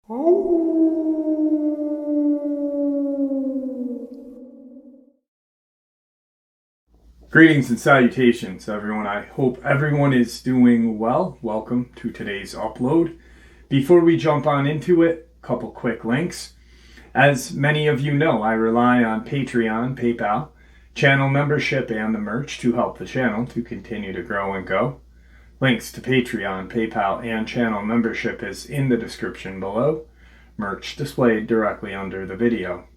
Greetings and salutations, everyone. I hope everyone is doing well. Welcome to today's upload. Before we jump on into it, a couple quick links. As many of you know, I rely on Patreon, PayPal, channel membership, and the merch to help the channel to continue to grow and go. Links to Patreon, PayPal, and channel membership is in the description below. Merch displayed directly under the video.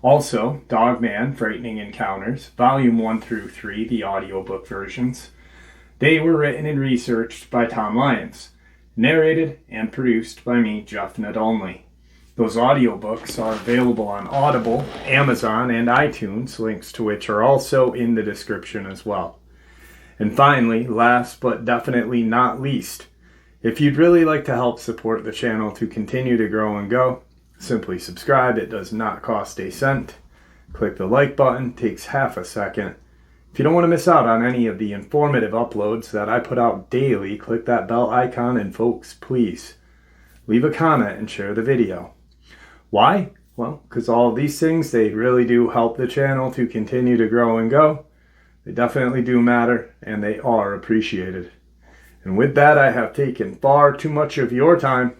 Also, Dogman, Frightening Encounters, Volume 1 through 3, the audiobook versions. They were written and researched by Tom Lyons, narrated and produced by me, Jeff Nadolny. Those audiobooks are available on Audible, Amazon, and iTunes, links to which are also in the description as well. And finally, last but definitely not least, if you'd really like to help support the channel to continue to grow and go, simply subscribe. It does not cost a cent. Click the like button, takes half a second. If you don't want to miss out on any of the informative uploads that I put out daily, click that bell icon, and folks, please leave a comment and share the video. Why? Well, because all of these things, they really do help the channel to continue to grow and go. They definitely do matter, and they are appreciated. And with that, I have taken far too much of your time.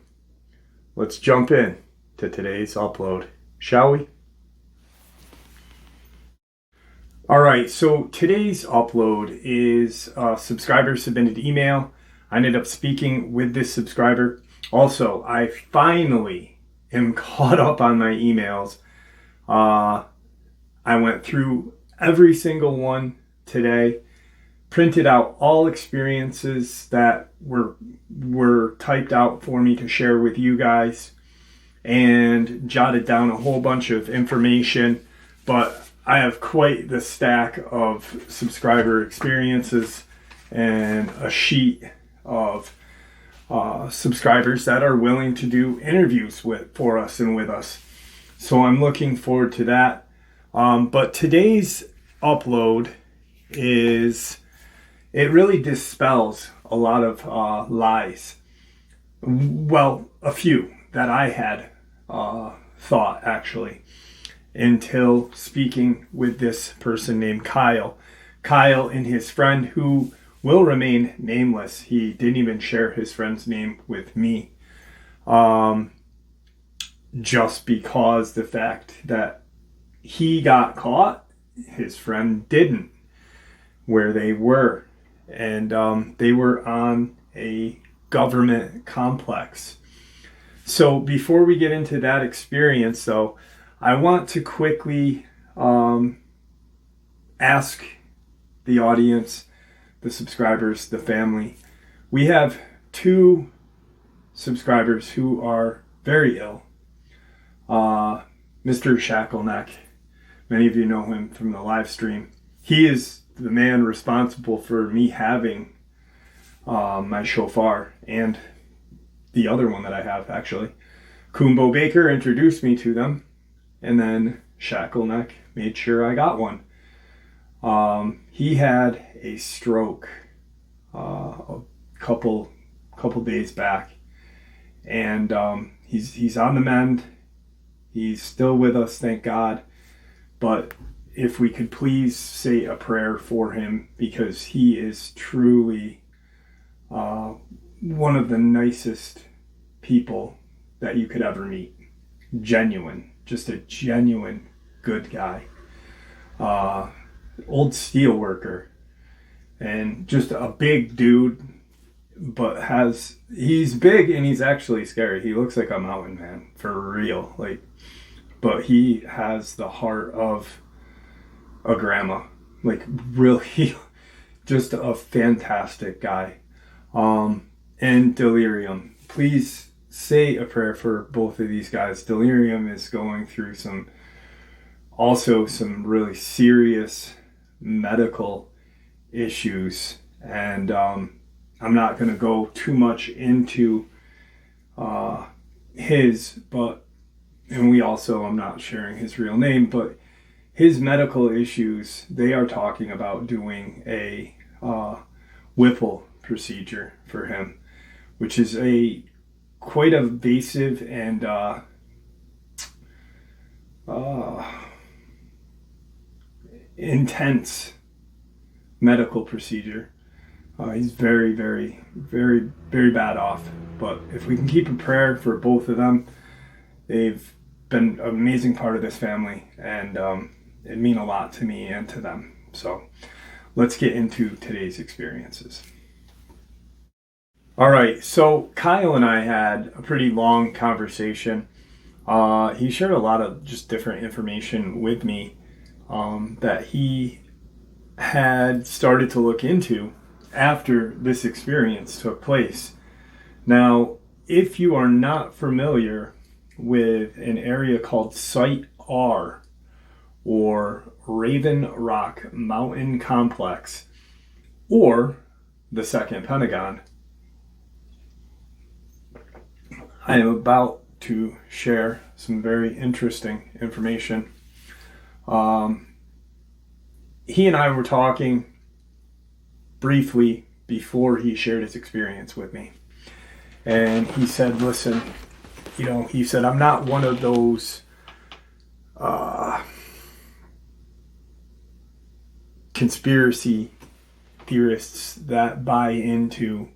Let's jump in to today's upload, shall we? Alright, so today's upload is a subscriber submitted email. I ended up speaking with this subscriber. Also, I finally am caught up on my emails. I went through every single one today, printed out all experiences that were typed out for me to share with you guys, and jotted down a whole bunch of information. But I have quite the stack of subscriber experiences and a sheet of subscribers that are willing to do interviews for us and with us. So I'm looking forward to that. But today's upload it really dispels a lot of lies. Well, a few that I had thought, actually, until speaking with this person named Kyle. Kyle and his friend, who will remain nameless. He didn't even share his friend's name with me. Just because the fact that he got caught, his friend didn't, where they were. And they were on a government complex. So before we get into that experience, though, I want to quickly ask the audience, the subscribers, the family. We have two subscribers who are very ill. Mr. Shackleneck, many of you know him from the live stream. He is the man responsible for me having my shofar, and the other one that I have, actually. Kumbo Baker introduced me to them, and then Shackleneck made sure I got one. He had a stroke a couple days back, and he's on the mend. He's still with us, thank God. But if we could please say a prayer for him, because he is truly one of the nicest people that you could ever meet. Genuine, just a genuine good guy. Old steel worker, and just a big dude, but he's big and he's actually scary. He looks like a mountain man, for real. But he has the heart of a grandma. Really, just a fantastic guy. And Delirium. Please say a prayer for both of these guys. Delirium is going through some really serious medical issues, and I'm not going to go too much into I'm not sharing his real name, but his medical issues, they are talking about doing a Whipple procedure for him, which is a quite invasive and intense medical procedure. He's very, very, very, very bad off. But if we can keep a prayer for both of them, they've been an amazing part of this family, and it means a lot to me and to them. So let's get into today's experiences. All right, so Kyle and I had a pretty long conversation. He shared a lot of just different information with me that he had started to look into after this experience took place. Now, if you are not familiar with an area called Site R, or Raven Rock Mountain Complex, or the Second Pentagon, I am about to share some very interesting information. He and I were talking briefly before he shared his experience with me. And he said, listen, he said, I'm not one of those conspiracy theorists that buy into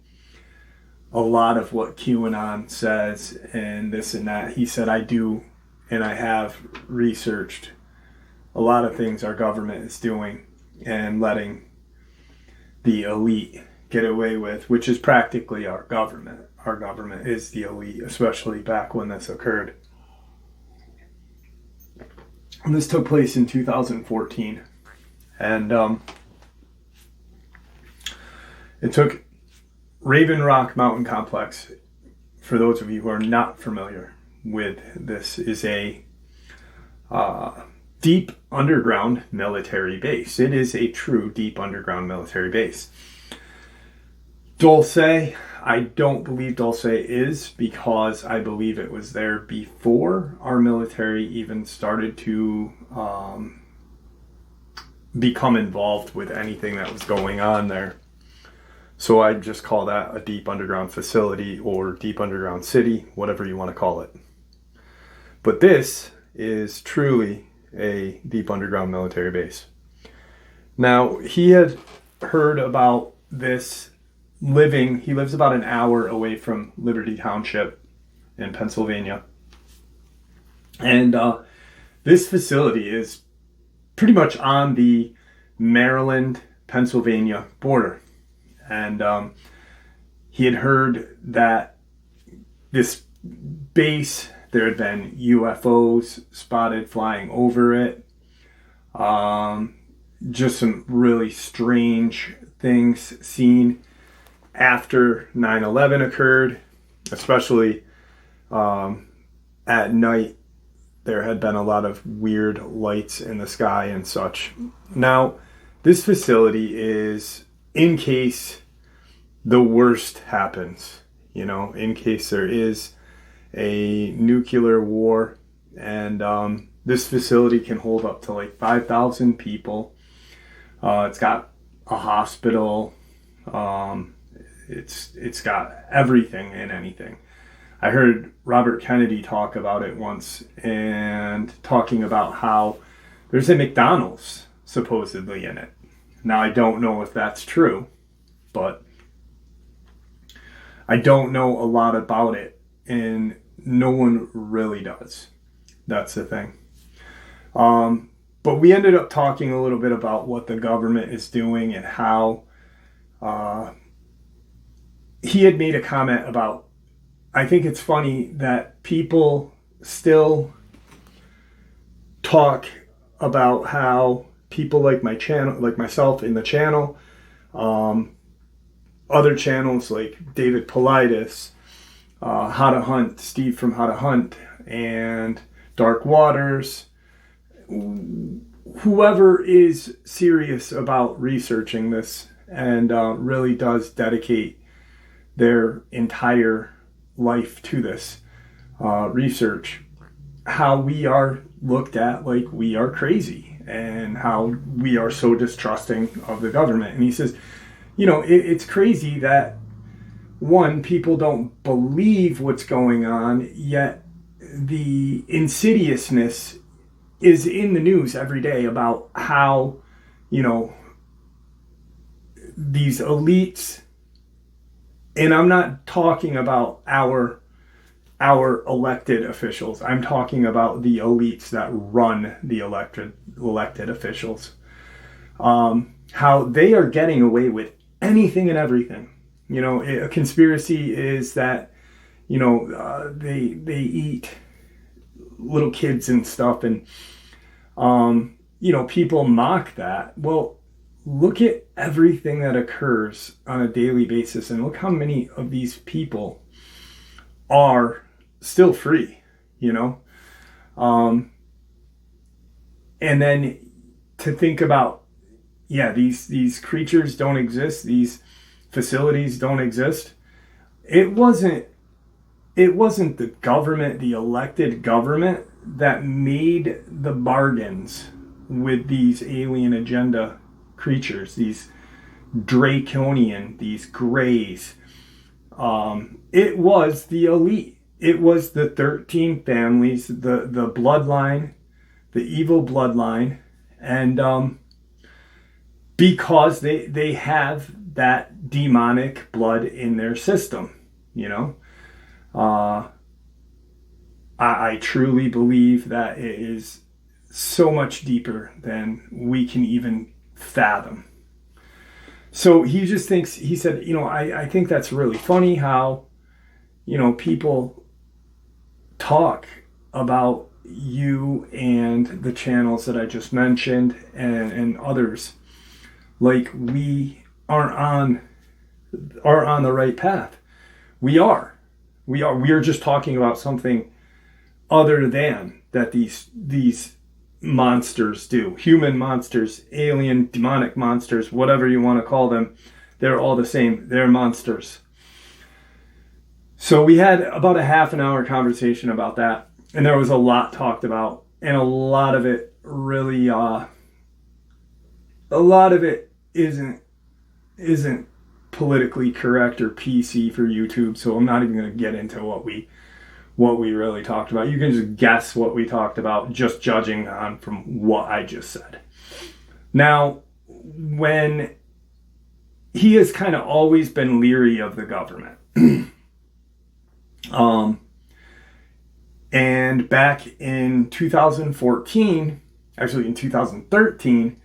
a lot of what QAnon says and this and that. He said, I do, and I have researched a lot of things our government is doing and letting the elite get away with, which is practically our government. Our government is the elite, especially back when this occurred. And this took place in 2014. And it took Raven Rock Mountain Complex, for those of you who are not familiar with this, is a deep underground military base. It is a true deep underground military base. Dulce, I don't believe Dulce is, because I believe it was there before our military even started to become involved with anything that was going on there. So I just call that a deep underground facility or deep underground city, whatever you want to call it. But this is truly a deep underground military base. Now, he had heard about this he lives about an hour away from Liberty Township in Pennsylvania. And this facility is pretty much on the Maryland-Pennsylvania border. And he had heard that this base, there had been UFOs spotted flying over it. Just some really strange things seen after 9/11 occurred, especially at night. There had been a lot of weird lights in the sky and such. Now, this facility is in case the worst happens, in case there is a nuclear war. And this facility can hold up to like 5,000 people. It's got a hospital. It's got everything and anything. I heard Robert Kennedy talk about it once, and talking about how there's a McDonald's supposedly in it. Now, I don't know if that's true, but I don't know a lot about it, and no one really does. That's the thing. But we ended up talking a little bit about what the government is doing and how he had made a comment about, I think it's funny that people still talk about how people like my channel, like myself in the channel, other channels like David Politis, How to Hunt, Steve from How to Hunt, and Dark Waters, whoever is serious about researching this and really does dedicate their entire life to this research, how we are looked at like we are crazy and how we are so distrusting of the government. And he says, it's crazy that one, people don't believe what's going on, yet the insidiousness is in the news every day about how, you know, these elites, and I'm not talking about our elected officials. I'm talking about the elites that run the elected officials. How they are getting away with anything and everything. You know, a conspiracy is that, you know, they eat little kids and stuff, and you know, people mock that. Well, look at everything that occurs on a daily basis, and look how many of these people are still free, you know? And then to think about, yeah, these creatures don't exist, these facilities don't exist. It wasn't the government, the elected government, that made the bargains with these alien agenda creatures, these draconian, these grays. It was the elite. It was the 13 families, the bloodline, the evil bloodline, and because they have that demonic blood in their system, you know. I truly believe that it is so much deeper than we can even fathom. So he just thinks, he said, you know, I think that's really funny how, you know, people talk about you and the channels that I just mentioned and others like we aren't on the right path. We are just talking about something other than that these monsters do. Human monsters, alien, demonic monsters, whatever you want to call them, they're all the same. They're monsters. So we had about a half an hour conversation about that, and there was a lot talked about, and a lot of it really isn't politically correct or PC for YouTube, so I'm not even going to get into what we really talked about. You can just guess what we talked about just judging on from what I just said. Now, when he has kind of always been leery of the government. And back in 2014, actually in 2013,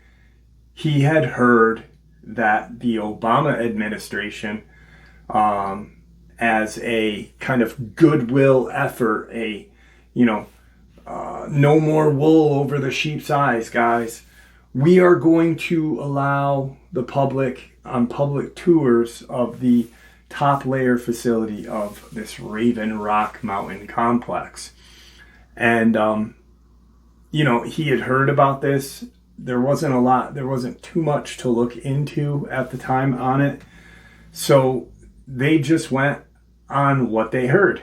he had heard that the Obama administration, as a kind of goodwill effort, no more wool over the sheep's eyes, guys. We are going to allow the public on public tours of the top layer facility of this Raven Rock Mountain complex. And, he had heard about this. There wasn't too much to look into at the time on it. So they just went on what they heard.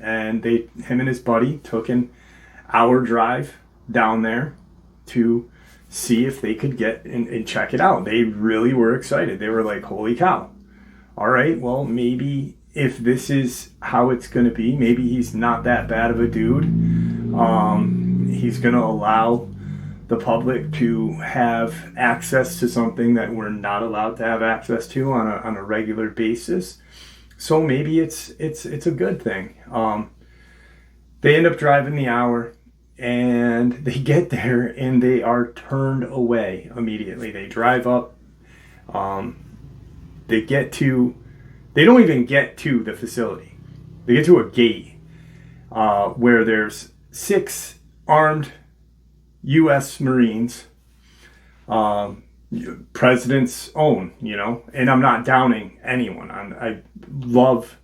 And him and his buddy took an hour drive down there to see if they could get and check it out. They really were excited. They were like, holy cow. All right, well, maybe if this is how it's going to be, maybe he's not that bad of a dude. He's going to allow the public to have access to something that we're not allowed to have access to on a regular basis. So maybe it's a good thing. They end up driving the hour, and they get there, and they are turned away immediately. They drive up. They don't even get to the facility. They get to a gate where there's 6 armed U.S. Marines, president's own, and I'm not downing anyone. I love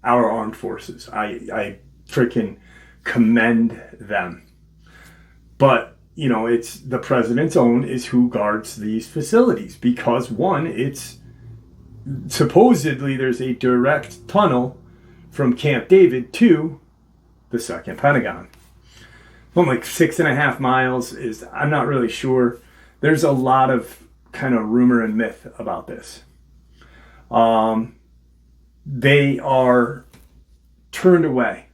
our armed forces. I freaking commend them. But, it's the president's own is who guards these facilities because, one, it's supposedly there's a direct tunnel from Camp David to the second Pentagon. Well, like 6.5 miles I'm not really sure. There's a lot of kind of rumor and myth about this. they are turned away.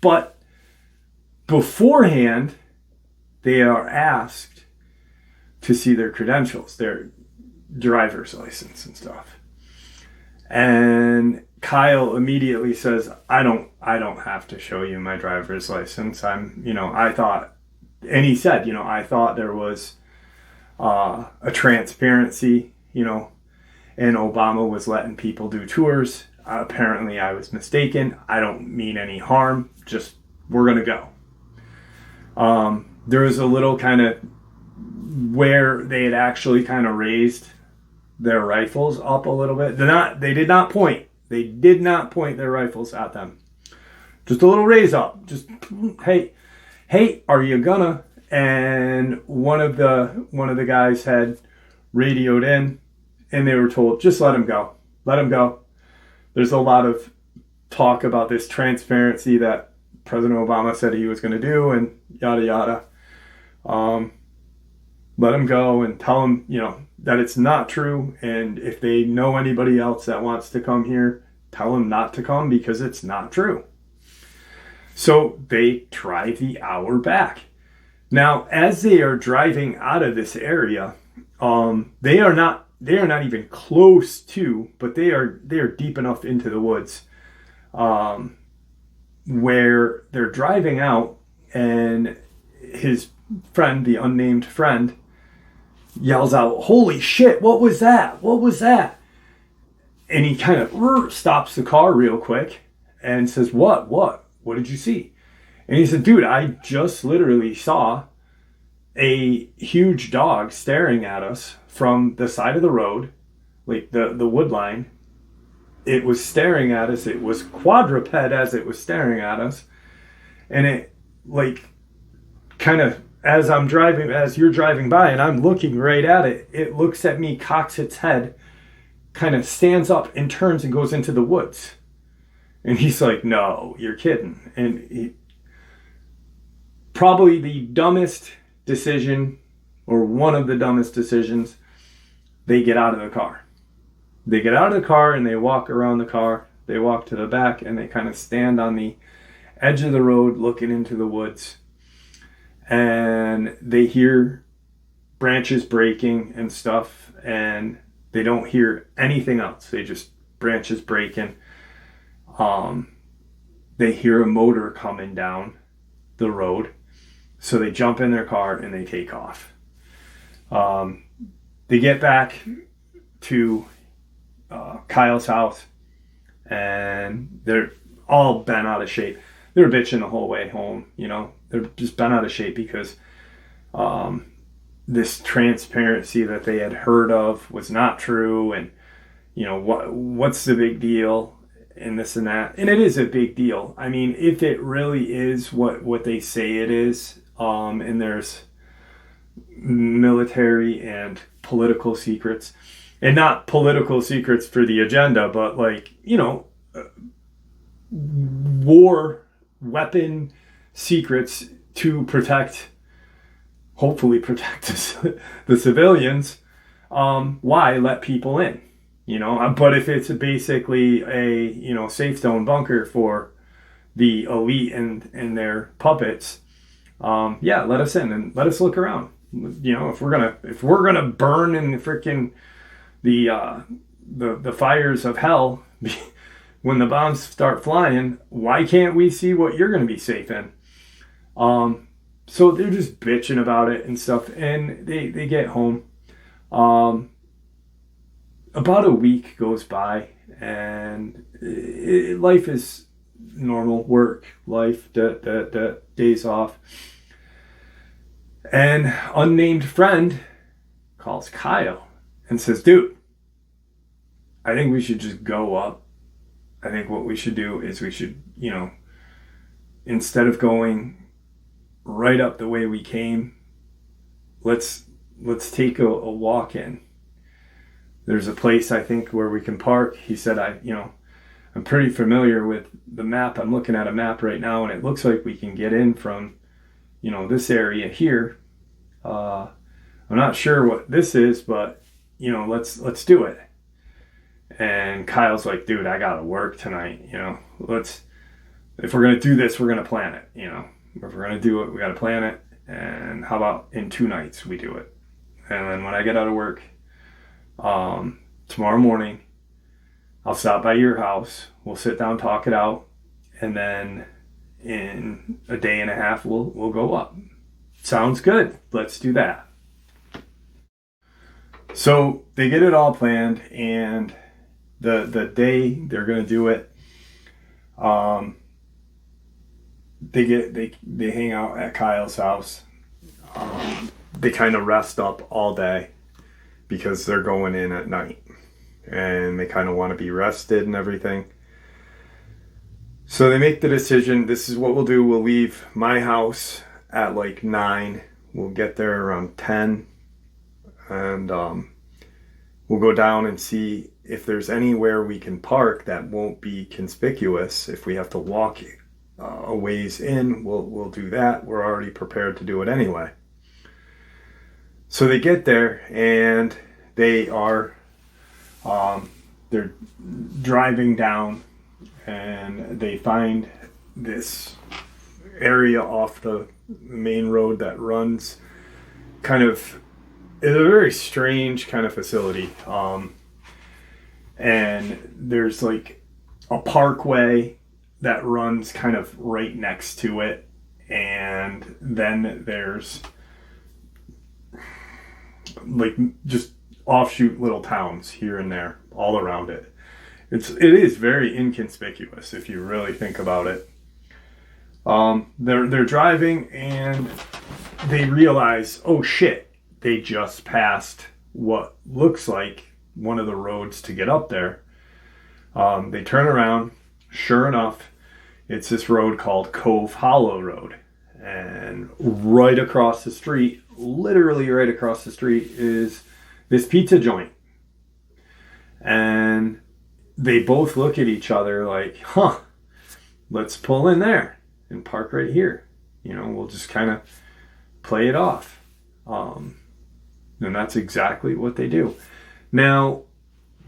But beforehand, they are asked to see their credentials, their driver's license and stuff. And Kyle immediately says, I don't have to show you my driver's license. I thought, and he said, I thought there was a transparency, and Obama was letting people do tours. Apparently I was mistaken. I don't mean any harm. Just, we're going to go. There was a little kind of where they had actually kind of raised their rifles up a little bit. They did not point. They did not point their rifles at them. Just a little raise up. Just, hey, are you gonna? And one of the guys had radioed in, and they were told, just let him go. Let him go. There's a lot of talk about this transparency that President Obama said he was going to do, and yada yada. Let him go and tell him, that it's not true. And if they know anybody else that wants to come here, tell them not to come because it's not true. So they drive the hour back. Now, as they are driving out of this area, they are not even close to, but they are deep enough into the woods, where they're driving out, and his friend, the unnamed friend, yells out, "Holy shit, what was that? What was that?" And he kind of stops the car real quick and says, What did you see? And he said, dude, I just literally saw a huge dog staring at us from the side of the road, like the wood line. It was staring at us. It was quadruped as it was staring at us. And it, like, kind of, as you're driving by and I'm looking right at it, it looks at me, cocks its head, kind of stands up and turns and goes into the woods. And he's like, no, you're kidding. And probably the dumbest decision, or one of the dumbest decisions, they get out of the car. They get out of the car and they walk around the car. They walk to the back and they kind of stand on the edge of the road looking into the woods. And they hear branches breaking and stuff, and they don't hear anything else. They just branches breaking. They hear a motor coming down the road. So they jump in their car and they take off. They get back to Kyle's house, and they're all bent out of shape. They were bitching the whole way home, They're just bent out of shape because this transparency that they had heard of was not true, and what's the big deal, and this and that. And it is a big deal. I mean, if it really is what they say it is, and there's military and political secrets, and not political secrets for the agenda, but war weapon secrets to hopefully protect the civilians. Why let people in? But if it's basically a safe zone bunker for the elite and their puppets, let us in and let us look around. If we're gonna burn in the freaking the fires of hell when the bombs start flying, why can't we see what you're gonna be safe in? So they're just bitching about it and stuff, and they get home. About a week goes by, and life is normal, work, life, days off. And unnamed friend calls Kyle and says, dude, I think we should just go up. I think what we should do is we should, instead of going right up the way we came, let's take a walk in. There's a place, I think, where we can park. He said, I'm pretty familiar with the map. I'm looking at a map right now, and it looks like we can get in from, this area here. I'm not sure what this is, but, let's do it. And Kyle's like, dude, I gotta work tonight, if we're gonna do this, we're gonna plan it, if we're gonna do it, we gotta plan it. And how about in 2 nights we do it? And then when I get out of work, tomorrow morning, I'll stop by your house, we'll sit down, talk it out, and then in a day and a half, we'll go up. Sounds good. Let's do that. So they get it all planned, and the day they're gonna do it, they hang out at Kyle's house. They kind of rest up all day because they're going in at night, and they kind of want to be rested and everything. So they make the decision, this is what we'll do. We'll leave my house at like 9. We'll get there around 10. And we'll go down and see if there's anywhere we can park that won't be conspicuous. If we have to walk a ways in, we'll do that. We're already prepared to do it anyway. So they get there, and they are they're driving down, and they find this area off the main road that runs kind of, it's a very strange kind of facility. And there's like a parkway that runs kind of right next to it. And then there's like just offshoot little towns here and there all around it. It is very inconspicuous if you really think about it. They're driving, and they realize, oh shit, they just passed what looks like one of the roads to get up there. They turn around. Sure enough, it's this road called Cove Hollow Road. And right across the street, literally right across the street, is this pizza joint. And they both look at each other like, let's pull in there and park right here. We'll just kind of play it off. And that's exactly what they do. Now,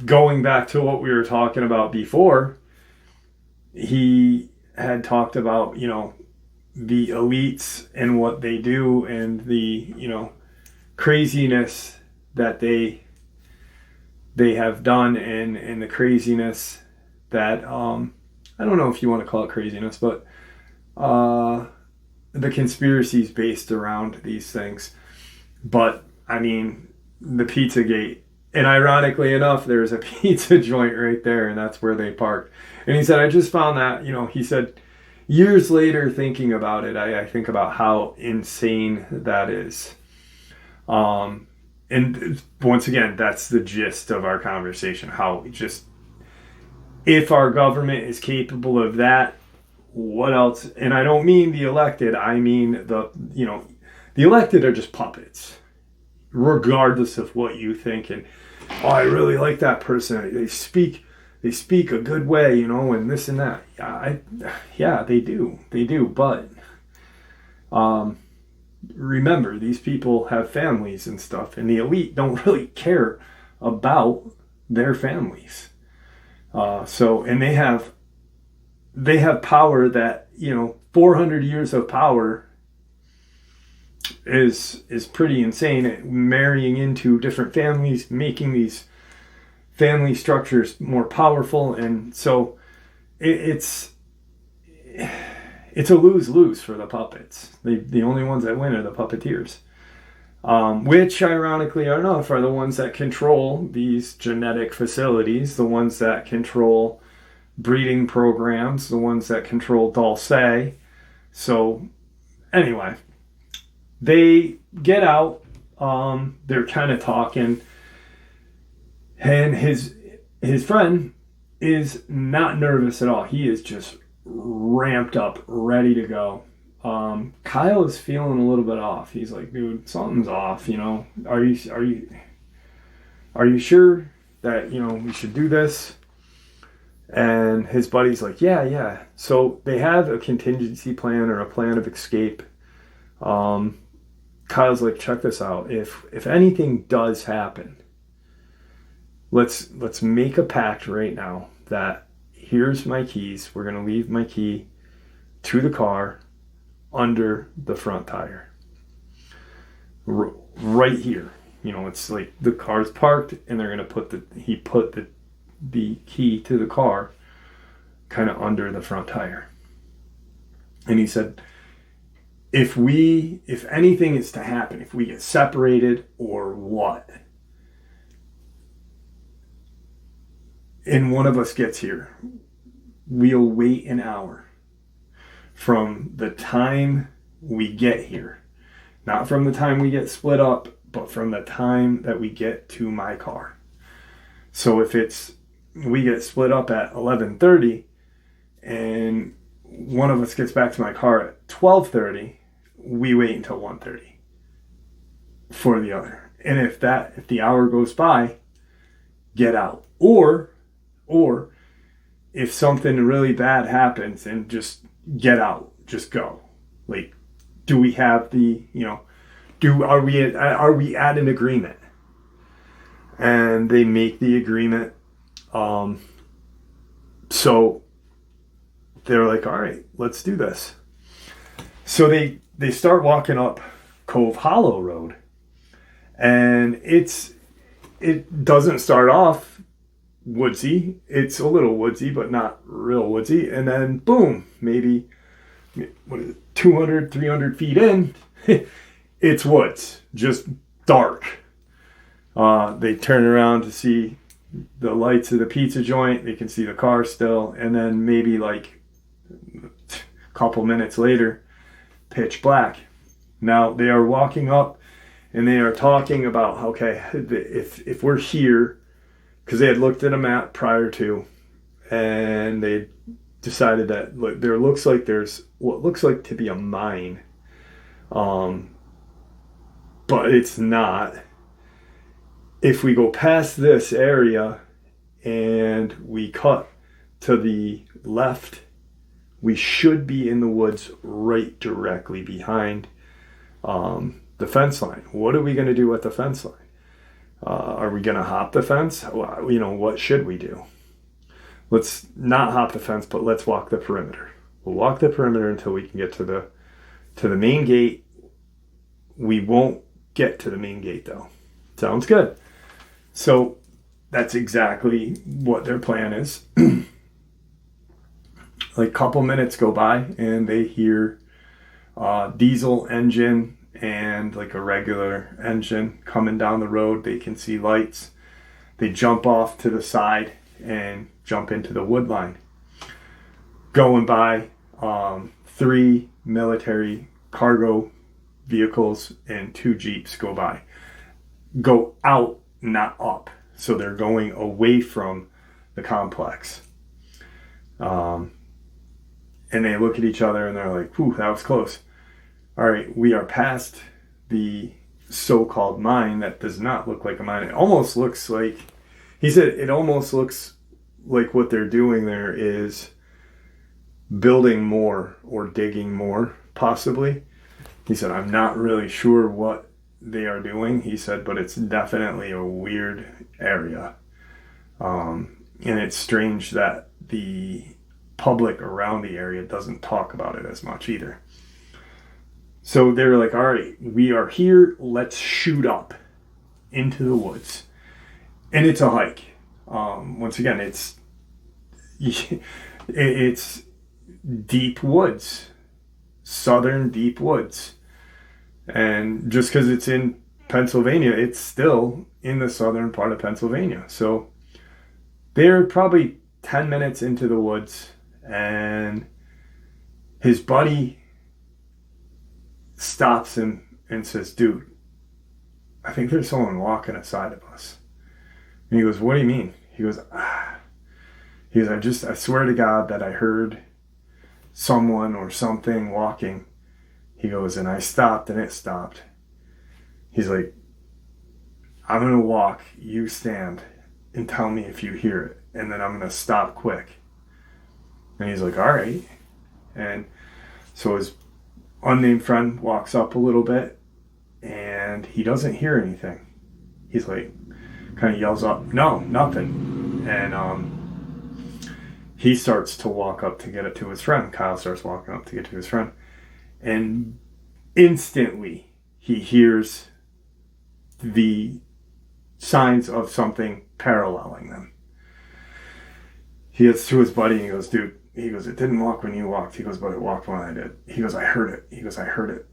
going back to what we were talking about before, he had talked about, the elites and what they do, and the, craziness that they have done, and the craziness that, I don't know if you want to call it craziness, but the conspiracies based around these things. But I mean, the Pizzagate, and ironically enough, there's a pizza joint right there, and that's where they parked. And he said, I just found that, he said, years later thinking about it, I think about how insane that is. And once again, that's the gist of our conversation, how just, if our government is capable of that, what else? And I don't mean the elected, I mean the elected are just puppets, regardless of what you think. And, I really like that person. They speak a good way, and this and that. Yeah, they do. But, remember, these people have families and stuff, and the elite don't really care about their families. And they have power that, 400 years of power is pretty insane. Marrying into different families, making these family structures more powerful, and so it's a lose-lose for the puppets. The only ones that win are the puppeteers, which ironically enough are the ones that control these genetic facilities, the ones that control breeding programs, the ones that control Dulce. So anyway, they get out, they're kind of talking, and his friend is not nervous at all. He is just ramped up, ready to go. Kyle is feeling a little bit off. He's like, dude, something's off, Are you sure that, we should do this? And his buddy's like, yeah. So they have a contingency plan, or a plan of escape. Kyle's like, check this out. If anything does happen, let's make a pact right now that here's my keys. We're going to leave my key to the car under the front tire. Right here. You know, it's like the car's parked and they're going to put the key to the car kind of under the front tire. And he said, if anything is to happen, if we get separated or what, and one of us gets here, we'll wait an hour from the time we get here. Not from the time we get split up, but from the time that we get to my car. So if we get split up at 11:30 and one of us gets back to my car at 12:30, we wait until 1:30 for the other. And if the hour goes by, get out. Or if something really bad happens, and just get out, just go. Like, do we have are we at an agreement? And they make the agreement. So they're like, all right, let's do this. So they start walking up Cove Hollow Road, and it doesn't start off woodsy. It's a little woodsy, but not real woodsy. And then boom, maybe 200, 300 feet in, it's woods, just dark. They turn around to see the lights of the pizza joint. They can see the car still. And then maybe like a couple minutes later, pitch black. Now they are walking up and they are talking about, okay, if we're here, because they had looked at a map prior to, and they decided that there looks like there's what looks like to be a mine, but it's not. If we go past this area and we cut to the left, we should be in the woods right directly behind the fence line. What are we going to do with the fence line? Are we going to hop the fence? Well, what should we do? Let's not hop the fence, but let's walk the perimeter. We'll walk the perimeter until we can get to the main gate. We won't get to the main gate though. Sounds good. So that's exactly what their plan is. Like a couple minutes go by and they hear diesel engine and like a regular engine coming down the road. They can see lights. They jump off to the side and jump into the wood line. Going by, 3 military cargo vehicles and 2 Jeeps go by. Go out, not up. So they're going away from the complex. And they look at each other and they're like, whew, that was close. All right, we are past the so-called mine that does not look like a mine. It almost looks like, he said, it almost looks like what they're doing there is building more or digging more, possibly. He said, I'm not really sure what they are doing. He said, but it's definitely a weird area. And it's strange that the public around the area doesn't talk about it as much either. So they're like, all right, we are here. Let's shoot up into the woods. And it's a hike. Once again, it's deep woods, southern deep woods. And just because it's in Pennsylvania, it's still in the southern part of Pennsylvania. So they're probably 10 minutes into the woods, and his buddy stops him and says, dude, I think there's someone walking aside of us. And he goes, what do you mean? He goes, I swear to God that I heard someone or something walking. He goes, and I stopped and it stopped. He's like, I'm going to walk, you stand and tell me if you hear it. And then I'm going to stop quick. And he's like, all right. And so his unnamed friend walks up a little bit and he doesn't hear anything. He's like, kind of yells up, "No, nothing." And he starts to walk up to get it to his friend. Kyle starts walking up to get to his friend. And instantly he hears the signs of something paralleling them. He gets to his buddy and he goes, "Dude," he goes, "it didn't walk when you walked." He goes, "But it walked when I did." He goes, "I heard it." He goes, "I heard it."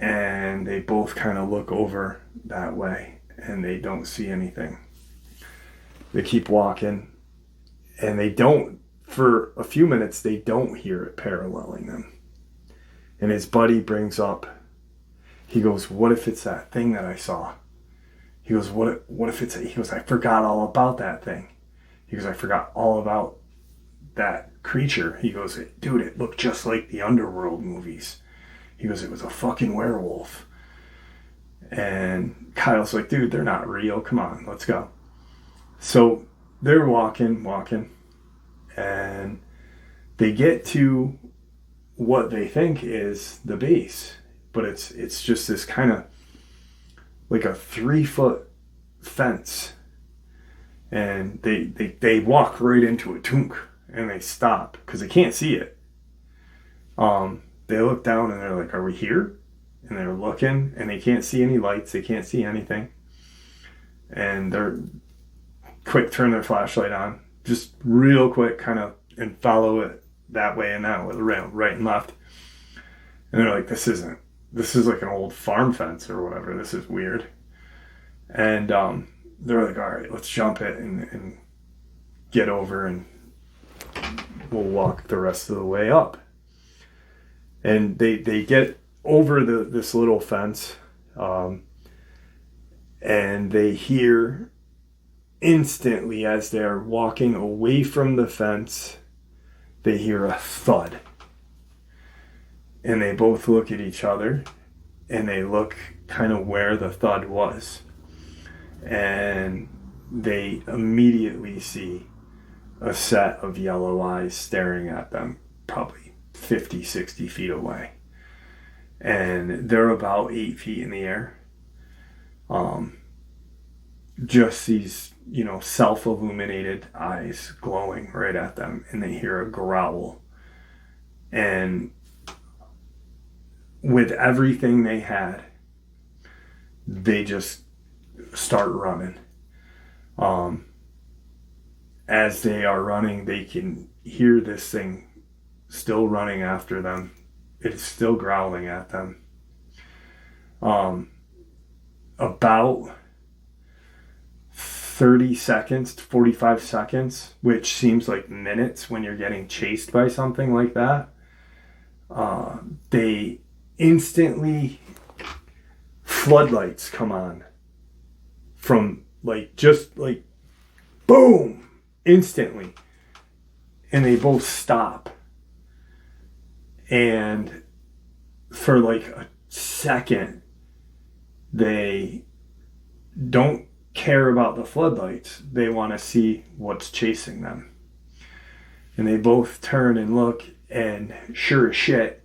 And they both kind of look over that way and they don't see anything. They keep walking and they don't, for a few minutes, they don't hear it paralleling them. And his buddy brings up, he goes, "What if it's that thing that I saw?" He goes, what if it's, he goes, "I forgot all about that thing." He goes, "I forgot all about that creature." He goes, "Dude, it looked just like the Underworld movies." He goes, "It was a fucking werewolf." And Kyle's like, "Dude, they're not real. Come on, let's go." So they're walking, and they get to what they think is the base. But it's just this kind of like a 3-foot fence. And they walk right into it, tunk, and they stop because they can't see it. They look down and they're like, "Are we here?" And they're looking and they can't see any lights. They can't see anything. And they're quick, turn their flashlight on, just real quick, kind of, and follow it that way and that way, right and left. And they're like, this is like an old farm fence or whatever. This is weird. And they're like, "All right, let's jump it and get over and we'll walk the rest of the way up." And they get over this little fence, and they hear instantly as they're walking away from the fence, they hear a thud. And they both look at each other and they look kind of where the thud was. And they immediately see a set of yellow eyes staring at them, probably 50, 60 feet away. And they're about 8 feet in the air. Just these, self-illuminated eyes glowing right at them. And they hear a growl. And with everything they had, they just start running. As they are running, they can hear this thing still running after them. It is still growling at them. About 30 seconds to 45 seconds, which seems like minutes when you're getting chased by something like that, they instantly, floodlights come on from just boom, instantly. And they both stop. And for a second, they don't care about the floodlights. They want to see what's chasing them. And they both turn and look, and sure as shit,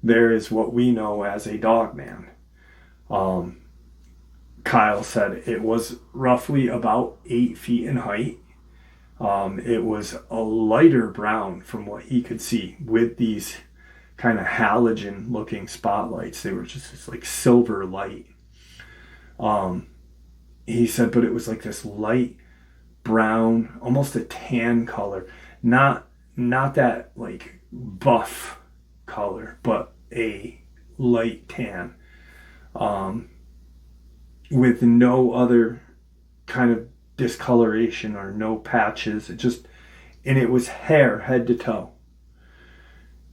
there is what we know as a Dogman. Kyle said it was roughly about 8 feet in height. It was a lighter brown from what he could see, with these kind of halogen looking spotlights. They were just this silver light. He said, but it was this light brown, almost a tan color, not that buff color, but a light tan, with no other kind of discoloration or no patches. And it was hair head to toe.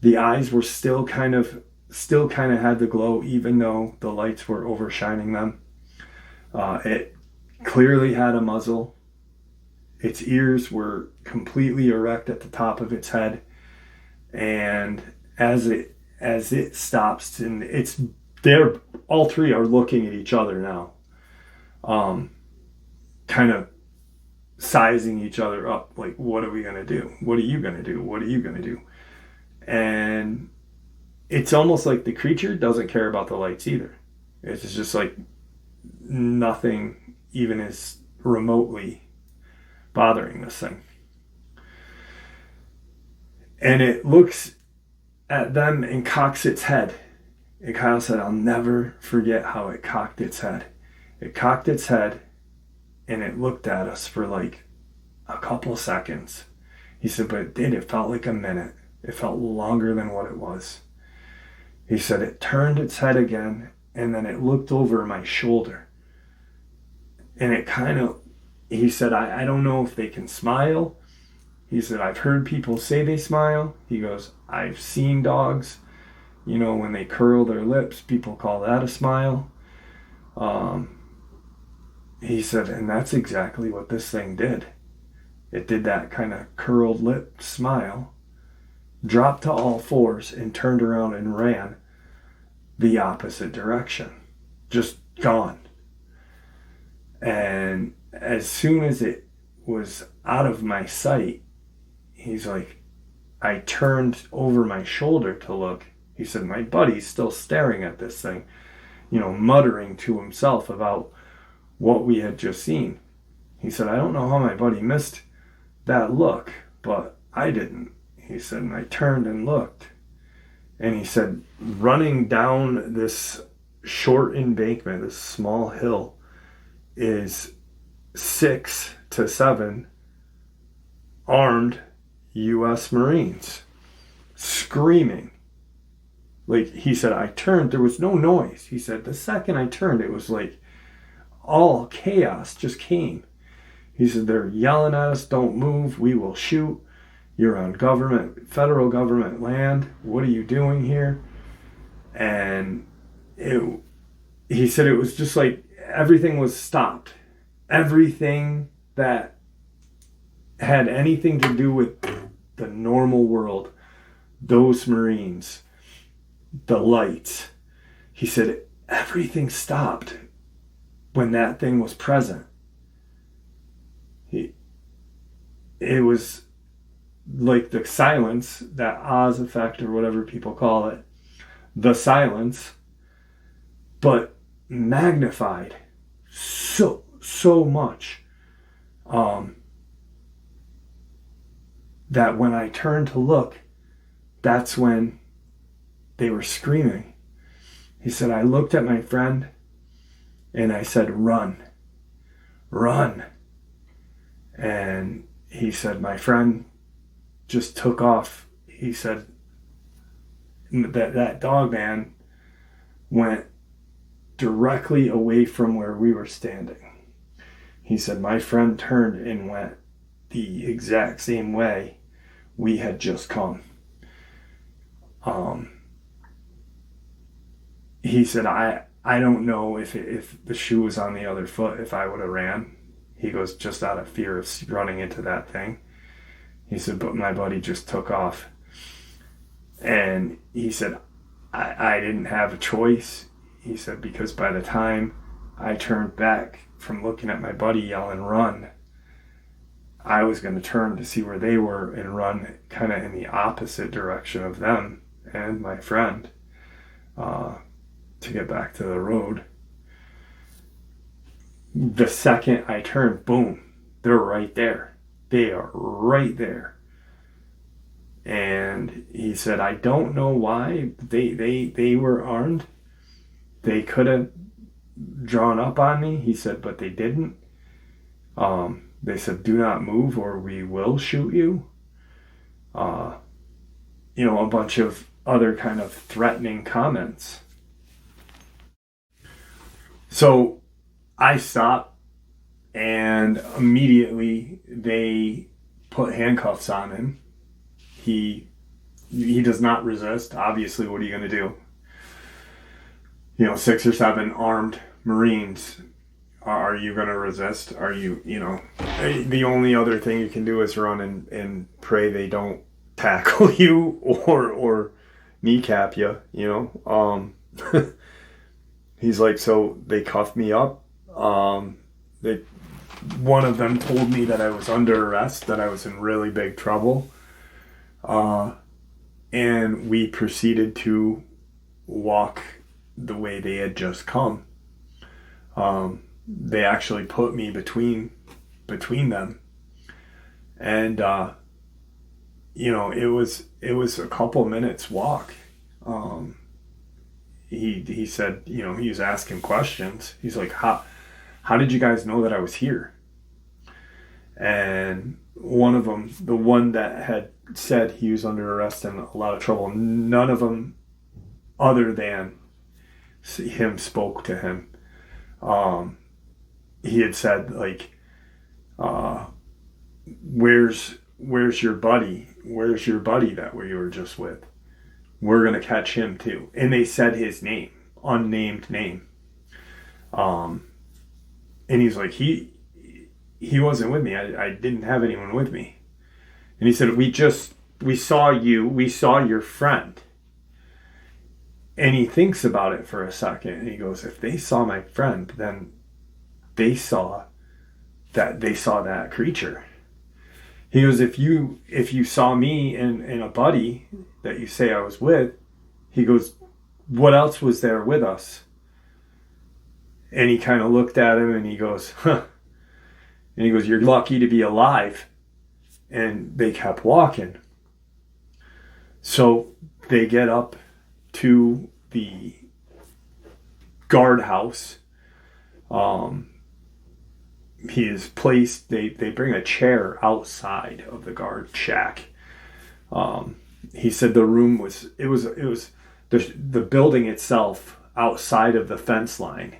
The eyes were still kind of had the glow, even though the lights were overshining them. It clearly had a muzzle. Its ears were completely erect at the top of its head. And as it stops, and all three are looking at each other now, kind of sizing each other up, what are we going to do? What are you going to do? What are you going to do? And it's almost like the creature doesn't care about the lights either. It's just nothing even is remotely bothering this thing. And it looks at them and cocks its head. And Kyle said, I'll never forget how it cocked its head. It cocked its head and it looked at us for like a couple seconds. He said, but it did. It felt like a minute. It felt longer than what it was. He said it turned its head again and then it looked over my shoulder. And it kind of, he said, I don't know if they can smile. He said, I've heard people say they smile. He goes, I've seen dogs, you know, when they curl their lips, people call that a smile. He said, and that's exactly what this thing did. It did that kind of curled lip smile, dropped to all fours, and turned around and ran the opposite direction. Just gone. And as soon as it was out of my sight, he's like, I turned over my shoulder to look. He said, my buddy's still staring at this thing, you know, muttering to himself about what we had just seen. He said, I don't know how my buddy missed that look, but I didn't. He said, and I turned and looked. And he said, running down this short embankment, this small hill, is 6 to 7 armed U.S. Marines screaming. Like, he said, I turned, there was no noise. He said, the second I turned, it was like all chaos just came. He said, they're yelling at us, don't move, we will shoot. You're on federal government land. What are you doing here? And he said it was just like everything was stopped. Everything that had anything to do with the normal world, those Marines, the lights. He said everything stopped when that thing was present. It was like the silence, that Oz effect or whatever people call it, the silence, but magnified so much that when I turned to look, that's when they were screaming. He said, I looked at my friend and I said, run, run. And he said, my friend just took off. He said that Dogman went directly away from where we were standing. He said, my friend turned and went the exact same way we had just come. He said, I don't know if the shoe was on the other foot, if I would have ran. He goes, just out of fear of running into that thing. He said, but my buddy just took off. And he said, I didn't have a choice. He said, because by the time I turned back from looking at my buddy yelling, run, I was going to turn to see where they were and run kind of in the opposite direction of them and my friend to get back to the road. The second I turned, boom, they're right there. They are right there. And he said, I don't know why they were armed. They could have drawn up on me. He said, but they didn't. They said, do not move or we will shoot you. You know, a bunch of other kind of threatening comments. So I stopped and immediately they put handcuffs on him. He does not resist. Obviously, what are you going to do? You know, 6 or 7 armed Marines. Are you going to resist? Are you, you know, the only other thing you can do is run and pray they don't tackle you or kneecap you, you know. He's like, so they cuffed me up. One of them told me that I was under arrest, that I was in really big trouble. And we proceeded to walk the way they had just come. they actually put me between them. And, it was a couple minutes walk. He said, he was asking questions. He's like, how did you guys know that I was here? And one of them, the one that had said he was under arrest and a lot of trouble, none of them other than him spoke to him. He had said, like, where's your buddy? Where's your buddy that we were just with? We're going to catch him too. And they said his name, unnamed name. And he's like, he wasn't with me. I didn't have anyone with me. And he said, we saw your friend. And he thinks about it for a second, and he goes, if they saw my friend, then they saw that creature. He goes, if you saw me and a buddy that you say I was with, he goes, what else was there with us? And he kind of looked at him and he goes, huh. And he goes, you're lucky to be alive. And they kept walking. So they get up to the guardhouse. He is placed, they bring a chair outside of the guard shack. He said the room was the building itself outside of the fence line.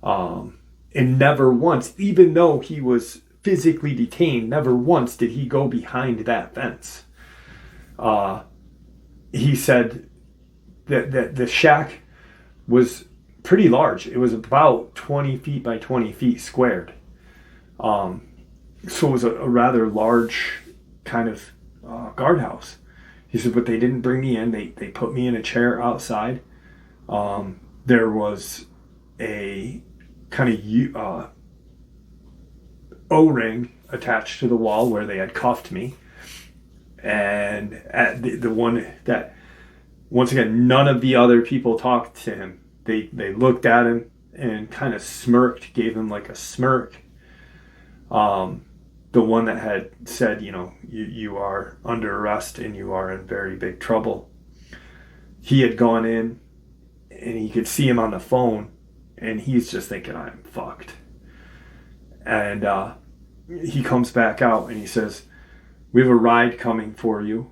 And never once, even though he was physically detained, never once did he go behind that fence. He said that the shack was pretty large. It was about 20 feet by 20 feet squared. So it was a rather large kind of guardhouse. He said, but they didn't bring me in. They put me in a chair outside. There was a kind of O-ring attached to the wall where they had cuffed me. And at the one that, once again, none of the other people talked to him. They looked at him and kind of smirked, gave him like a smirk. The one that had said, you are under arrest and you are in very big trouble. He had gone in and he could see him on the phone and he's just thinking, I'm fucked. And he comes back out and he says, we have a ride coming for you.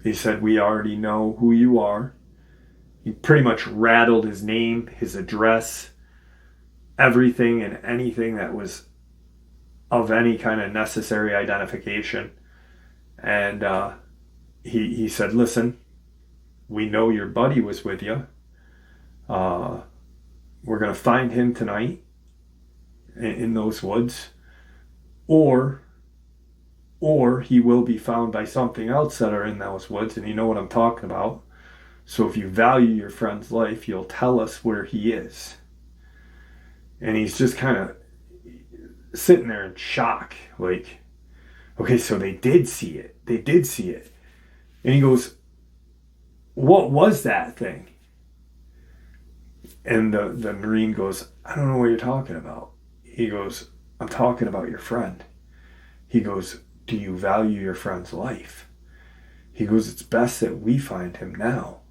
He said, we already know who you are. He pretty much rattled his name, his address, everything and anything that was of any kind of necessary identification. And he said, listen, we know your buddy was with you. We're going to find him tonight in those woods. Or he will be found by something else that are in those woods, and you know what I'm talking about. So if you value your friend's life, you'll tell us where he is. And he's just kind of sitting there in shock, like, okay, so they did see it. They did see it. And he goes, what was that thing? And the Marine goes, I don't know what you're talking about. He goes, I'm talking about your friend. He goes, do you value your friend's life? He goes, it's best that we find him now.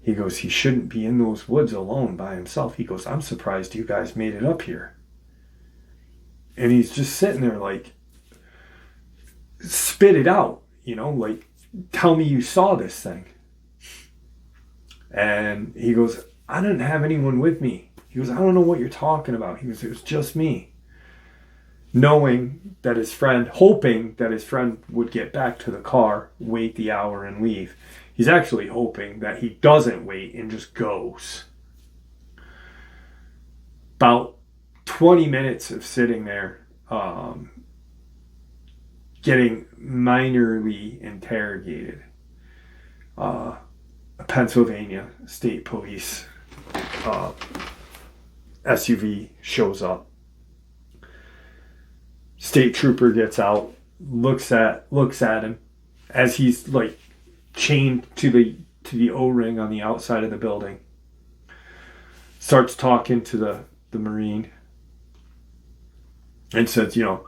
He goes, he shouldn't be in those woods alone by himself. He goes, I'm surprised you guys made it up here. And he's just sitting there like, spit it out, like, tell me you saw this thing. And he goes, I didn't have anyone with me. He goes, I don't know what you're talking about. He goes, it was just me. Knowing that his friend, hoping that his friend would get back to the car, wait the hour and leave. He's actually hoping that he doesn't wait and just goes. About 20 minutes of sitting there, getting minorly interrogated. A Pennsylvania State Police SUV shows up. State trooper gets out, looks at him as he's like chained to the O-ring on the outside of the building. starts talking to the Marine and says, all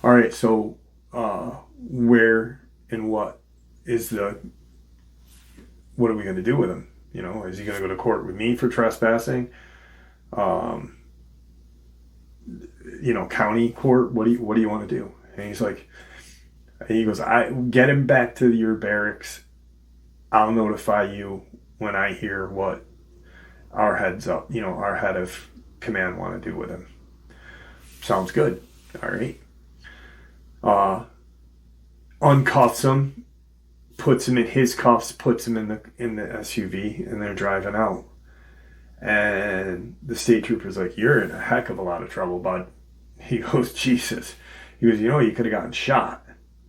right, so where and what are we going to do with him? Is he going to go to court with me for trespassing? County court, what do you want to do? And he goes, I get him back to your barracks. I'll notify you when I hear what our head of command want to do with him. Sounds good. All right. Uncuffs him, puts him in his cuffs, puts him in the SUV, and they're driving out. And the state trooper's like, you're in a heck of a lot of trouble, bud. He goes, Jesus. He goes, you could have gotten shot.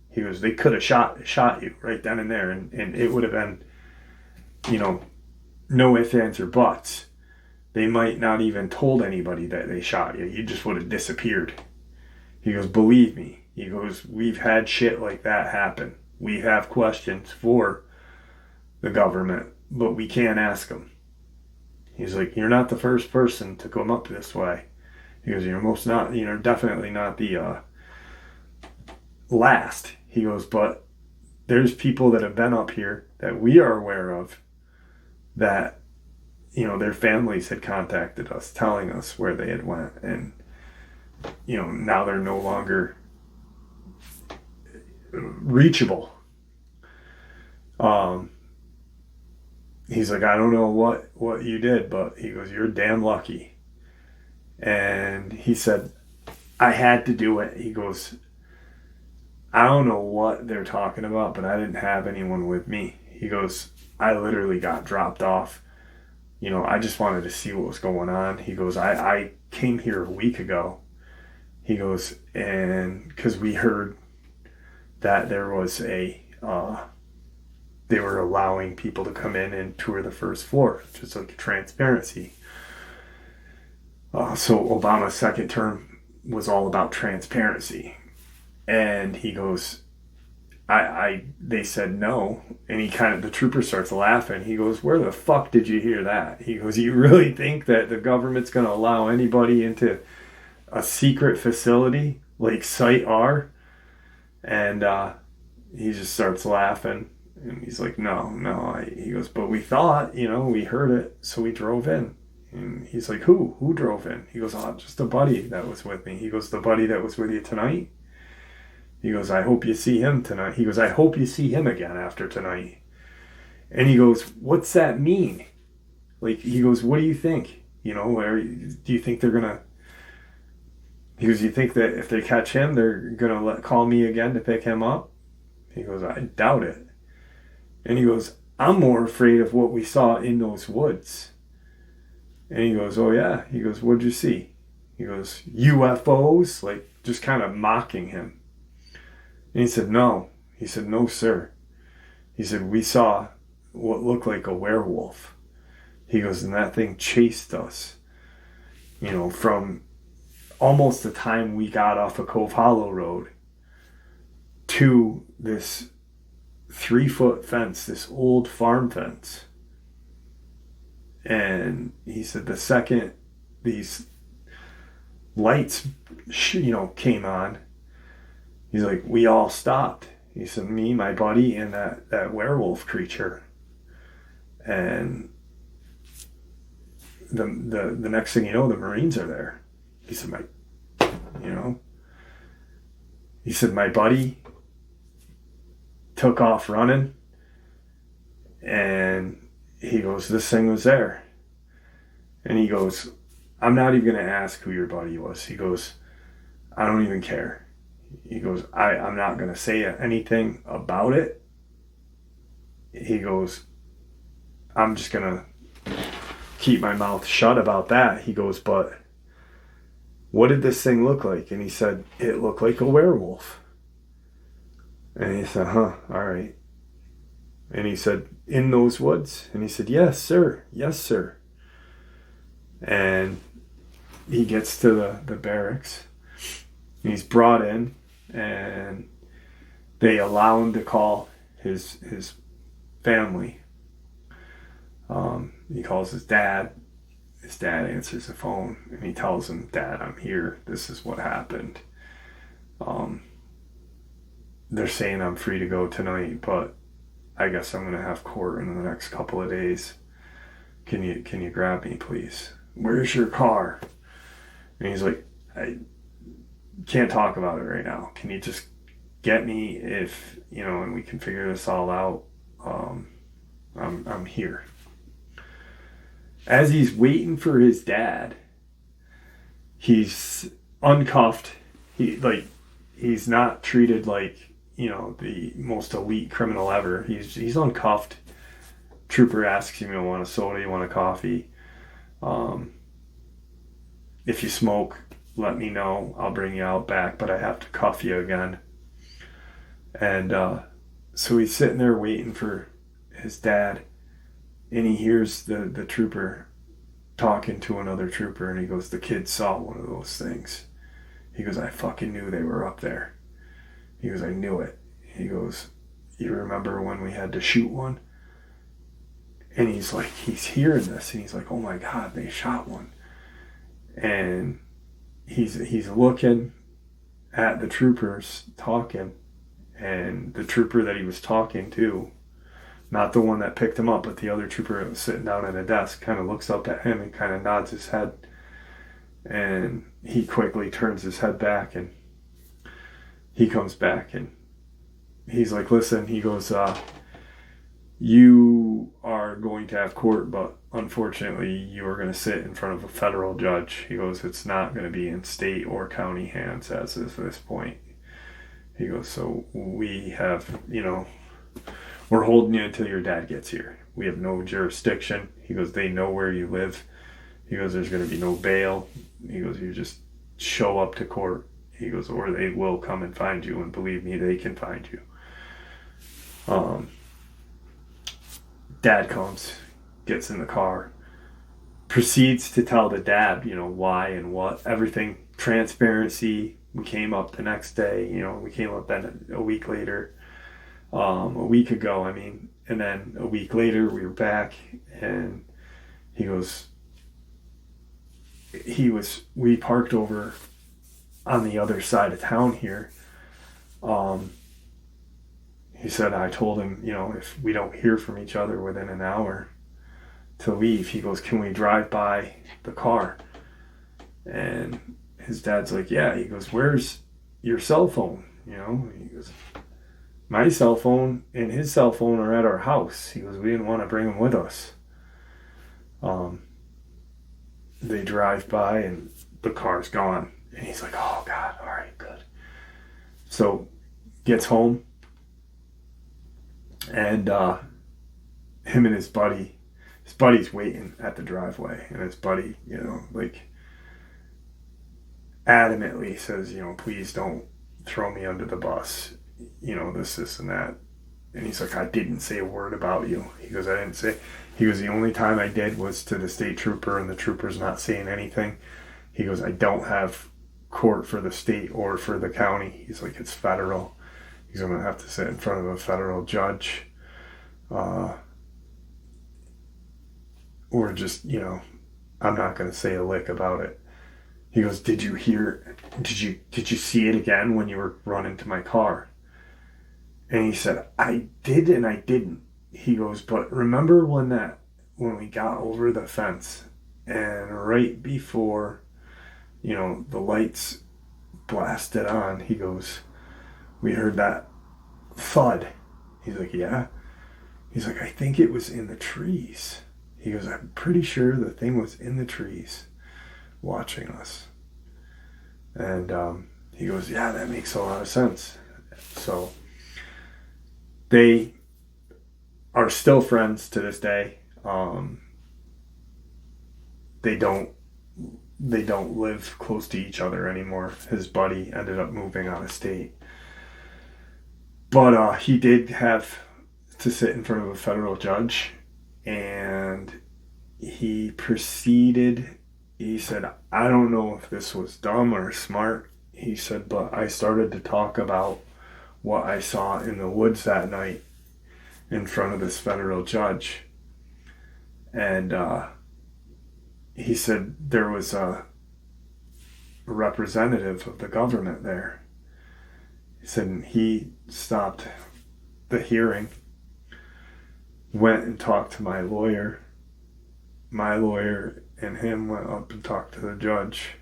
He goes, they could have shot you right then and there, and it would have been, no ifs, ands, or buts. They might not even told anybody that they shot you. You just would have disappeared. He goes, believe me. He goes, we've had shit like that happen. We have questions for the government, but we can't ask them. He's like, you're not the first person to come up this way. He goes, you're definitely not the last. He goes, but there's people that have been up here that we are aware of that, their families had contacted us telling us where they had went. And, now they're no longer reachable. He's like, I don't know what you did, but he goes, you're damn lucky. And he said, I had to do it. He goes, I don't know what they're talking about, but I didn't have anyone with me. He goes, I literally got dropped off. I just wanted to see what was going on. He goes, I came here a week ago. He goes, and because we heard that there was they were allowing people to come in and tour the first floor, just like transparency. So Obama's second term was all about transparency. And he goes, they said no. And the trooper starts laughing. He goes, where the fuck did you hear that? He goes, you really think that the government's going to allow anybody into a secret facility like Site R? And he just starts laughing. And he's like, no. He goes, but we thought, we heard it, so we drove in. And he's like, who drove in? He goes, just a buddy that was with me. He goes, the buddy that was with you tonight? He goes, I hope you see him tonight. He goes, I hope you see him again after tonight. And he goes, what's that mean? He goes, what do you think? Do you think they're going to... He goes, you think that if they catch him, they're going to call me again to pick him up? He goes, I doubt it. And he goes, I'm more afraid of what we saw in those woods. And he goes, oh yeah? He goes, what'd you see? He goes, UFOs? Just kind of mocking him. And he said, no. He said, no, sir. He said, we saw what looked like a werewolf. He goes, and that thing chased us, from almost the time we got off of Cove Hollow Road to this 3-foot fence, this old farm fence. And he said, the second these lights, came on, he's like, we all stopped. He said, me, my buddy, and that werewolf creature. And the next thing you know, the Marines are there. He said, he said, my buddy took off running, and he goes, this thing was there. And he goes, I'm not even going to ask who your buddy was. He goes, I don't even care. He goes, I'm not going to say anything about it. He goes, I'm just going to keep my mouth shut about that. He goes, but what did this thing look like? And he said, it looked like a werewolf. And he said, all right. And he said, in those woods? And he said, yes, sir. Yes, sir. And he gets to the barracks. And he's brought in, and they allow him to call his family. He calls his dad, his dad answers the phone and he tells him, "Dad, I'm here. This is what happened. They're saying I'm free to go tonight, but I guess I'm gonna have court in the next couple of days. Can you grab me, please? Where's your car?" And he's like, "I can't talk about it right now. Can you just get me if, and we can figure this all out? I'm here." As he's waiting for his dad, he's uncuffed. He's not treated like, the most elite criminal ever. He's uncuffed. Trooper asks him, "You want a soda? You want a coffee? If you smoke, let me know. I'll bring you out back, but I have to cuff you again." And so he's sitting there waiting for his dad, and he hears the trooper talking to another trooper, and he goes, "The kid saw one of those things." He goes, "I fucking knew they were up there." He goes, "I knew it." He goes, "You remember when we had to shoot one?" And he's hearing this, and he's like, "Oh my God, they shot one." And he's looking at the troopers talking, and the trooper that he was talking to, not the one that picked him up, but the other trooper that was sitting down at a desk, kind of looks up at him and kind of nods his head. And he quickly turns his head back, and he comes back, and he's like, "Listen," he goes, "you are going to have court, but unfortunately you are going to sit in front of a federal judge." He goes, "It's not going to be in state or county hands as of this point." He goes, "So we have, we're holding you until your dad gets here. We have no jurisdiction." He goes, "They know where you live." He goes, "There's going to be no bail." He goes, "You just show up to court." He goes, "Or they will come and find you, and believe me, they can find you." Dad comes, gets in the car, proceeds to tell the dad, why and what, everything, transparency. We came up the next day, we came up then a week later, a week ago, and then a week later we were back, and he goes, we parked over on the other side of town here. He said, I told him, if we don't hear from each other within an hour to leave, he goes, "Can we drive by the car?" And his dad's like, "Yeah." He goes, "Where's your cell phone?" He goes, "My cell phone and his cell phone are at our house." He goes, "We didn't want to bring them with us." They drive by and the car's gone. And he's like, "Oh God, all right, good." So gets home, and him and his buddy's waiting at the driveway, and his buddy, adamantly says, "Please don't throw me under the bus, this and that." And he's like, "I didn't say a word about you." He goes, "I didn't say." He goes, "The only time I did was to the state trooper, and the trooper's not saying anything." He goes, "I don't have court for the state or for the county." He's like, "It's federal." He's going to have to sit in front of a federal judge. Or just, I'm not going to say a lick about it. He goes, did you see it again when you were running to my car?" And he said, "I did and I didn't." He goes, "But remember when we got over the fence and right before, the lights blasted on," he goes, "we heard that thud." He's like, "Yeah." He's like, "I think it was in the trees." He goes, "I'm pretty sure the thing was in the trees watching us." And he goes, "Yeah, that makes a lot of sense." So they are still friends to this day. They don't live close to each other anymore. His buddy ended up moving out of state. But he did have to sit in front of a federal judge, and he said, "I don't know if this was dumb or smart." He said, "But I started to talk about what I saw in the woods that night in front of this federal judge." And he said there was a representative of the government there. He said he stopped the hearing, went and talked to my lawyer. My lawyer and him went up and talked to the judge.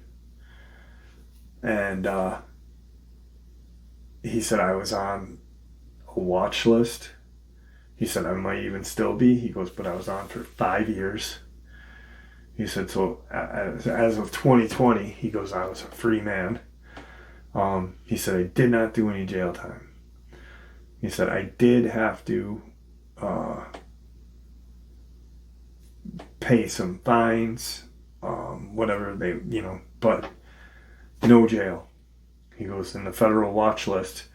And he said I was on a watch list. He said I might even still be. He goes, but I was on for 5 years. He said, so as of 2020, he goes, I was a free man. He said, I did not do any jail time. He said, I did have to pay some fines, whatever they, but no jail. He goes, in the federal watch list,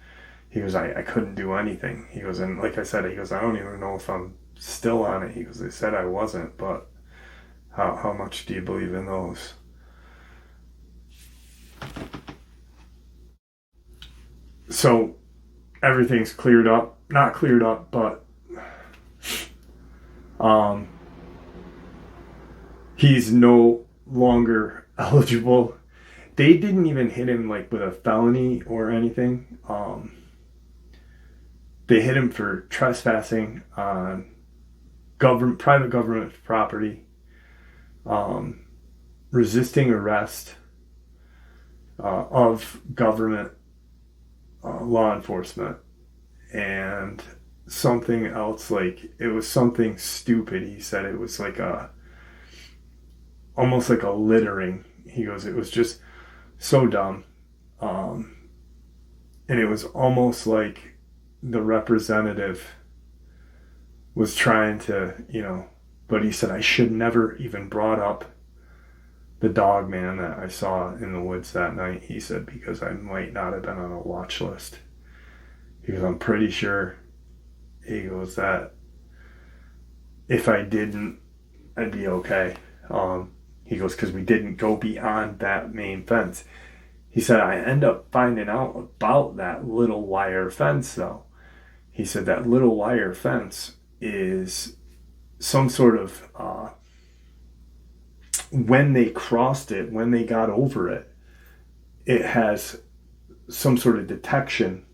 he goes, I couldn't do anything. He goes, and like I said, he goes, I don't even know if I'm still on it. He goes, they said I wasn't, but how much do you believe in those? So everything's cleared up. Not cleared up, but he's no longer eligible. They didn't even hit him like with a felony or anything. They hit him for trespassing on private government property, resisting arrest of government law enforcement, and something else, like it was something stupid. He said it was like almost like a littering. He goes, it was just so dumb. And it was almost like the representative was trying to, but he said, I should never even brought up the Dogman that I saw in the woods that night. He said, because I might not have been on a watch list. He goes, I'm pretty sure, he goes, that if I didn't, I'd be okay. He goes, because we didn't go beyond that main fence. He said, I end up finding out about that little wire fence, though. He said that little wire fence is some sort of, when they crossed it, when they got over it, it has some sort of detection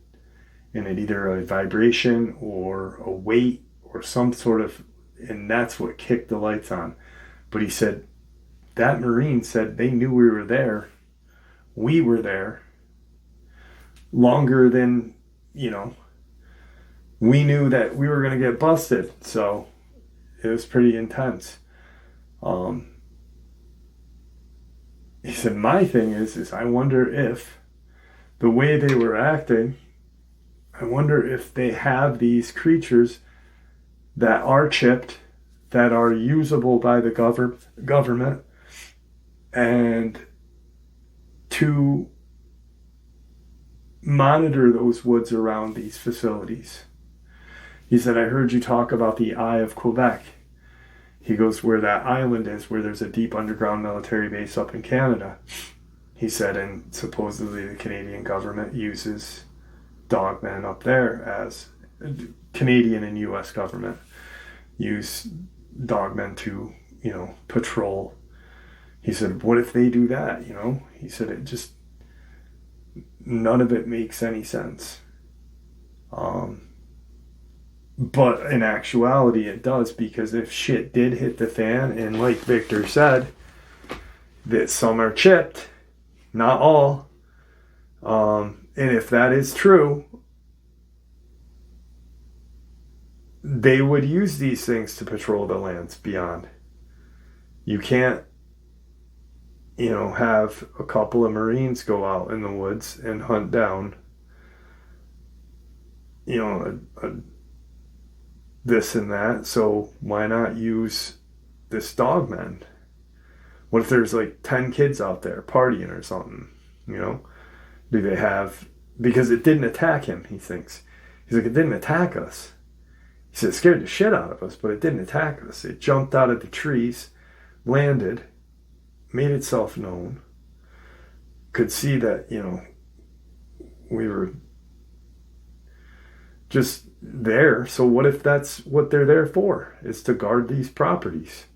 in it, either a vibration or a weight or some sort of, and that's what kicked the lights on. But he said, that Marine said they knew we were there. We were there longer than, we knew that we were going to get busted. So it was pretty intense. He said, my thing is I wonder if the way they were acting, I wonder if they have these creatures that are chipped, that are usable by the government, and to monitor those woods around these facilities. He said, I heard you talk about the Eye of Quebec. He goes, where that island is, where there's a deep underground military base up in Canada. He said, and supposedly the Canadian government uses Dogman up there, as Canadian and U.S. government use Dogman to, patrol. He said, what if they do that, He said, it just, none of it makes any sense. But in actuality, it does, because if shit did hit the fan, and like Victor said, that some are chipped, not all, and if that is true, they would use these things to patrol the lands beyond. You can't, have a couple of Marines go out in the woods and hunt down, this and that. So why not use this Dogman? What if there's like 10 kids out there partying or something? Do they have, because it didn't attack him, he thinks. He's like, it didn't attack us. He said, it scared the shit out of us, but it didn't attack us. It jumped out of the trees, landed, made itself known, could see that, we were just there. So what if that's what they're there for, is to guard these properties?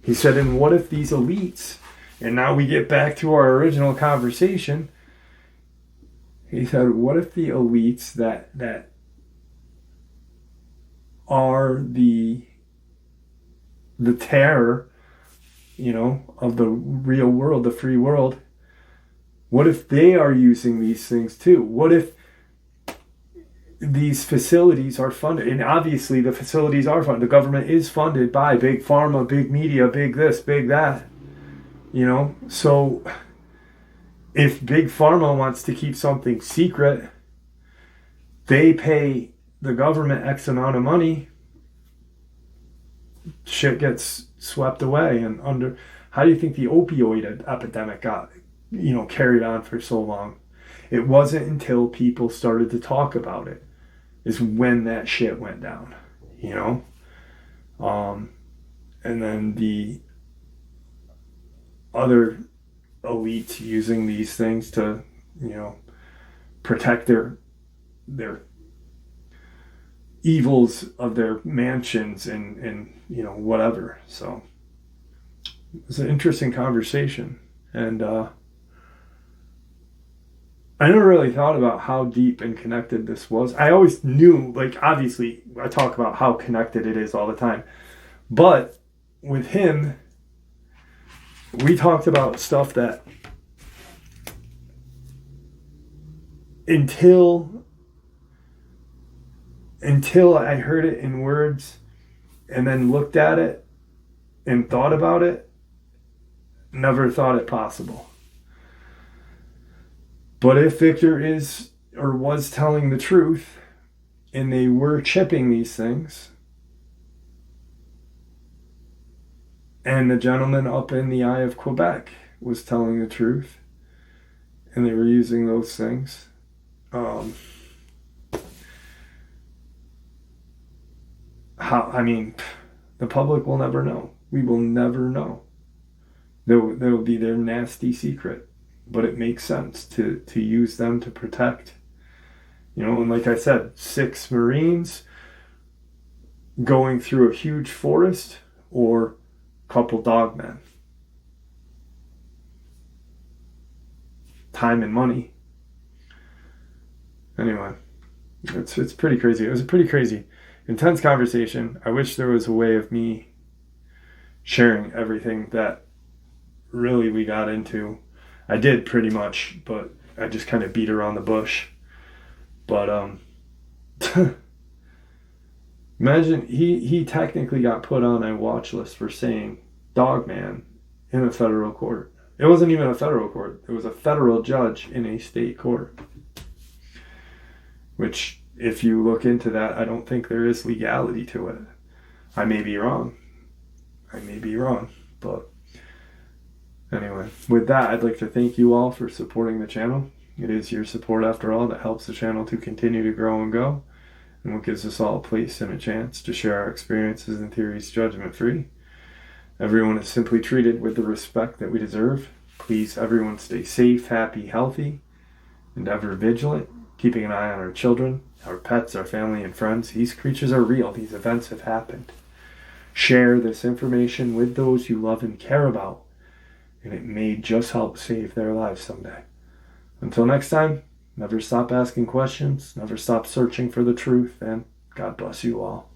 He said, and what if these elites, and now we get back to our original conversation, he said, what if the elites that are the terror, of the real world, the free world, what if they are using these things too? What if these facilities are funded? And obviously the facilities are funded. The government is funded by big pharma, big media, big this, big that. So if big pharma wants to keep something secret, they pay the government X amount of money, shit gets swept away. And how do you think the opioid epidemic got, carried on for so long? It wasn't until people started to talk about it is when that shit went down, and then the other elites using these things to, protect their evils of their mansions and whatever. So it was an interesting conversation, and I never really thought about how deep and connected this was. I always knew, obviously I talk about how connected it is all the time, but with him we talked about stuff that until I heard it in words and then looked at it and thought about it, never thought it possible. But if Victor is or was telling the truth and they were chipping these things, and the gentleman up in the Eye of Quebec was telling the truth and they were using those things, the public will never know. We will never know. That'll be their nasty secret. But it makes sense to use them to protect. And like I said, 6 Marines going through a huge forest, or a couple dogmen. Time and money. Anyway, it's pretty crazy. It was a pretty crazy, intense conversation. I wish there was a way of me sharing everything that really we got into. I did pretty much, but I just kind of beat around the bush. But imagine he technically got put on a watch list for saying Dogman in a federal court. It wasn't even a federal court. It was a federal judge in a state court. Which, if you look into that, I don't think there is legality to it. I may be wrong, but anyway, with that, I'd like to thank you all for supporting the channel. It is your support, after all, that helps the channel to continue to grow and go, and what gives us all a place and a chance to share our experiences and theories judgment-free. Everyone is simply treated with the respect that we deserve. Please, everyone, stay safe, happy, healthy, and ever vigilant, keeping an eye on our children, our pets, our family, and friends. These creatures are real. These events have happened. Share this information with those you love and care about, and it may just help save their lives someday. Until next time, never stop asking questions, never stop searching for the truth, and God bless you all.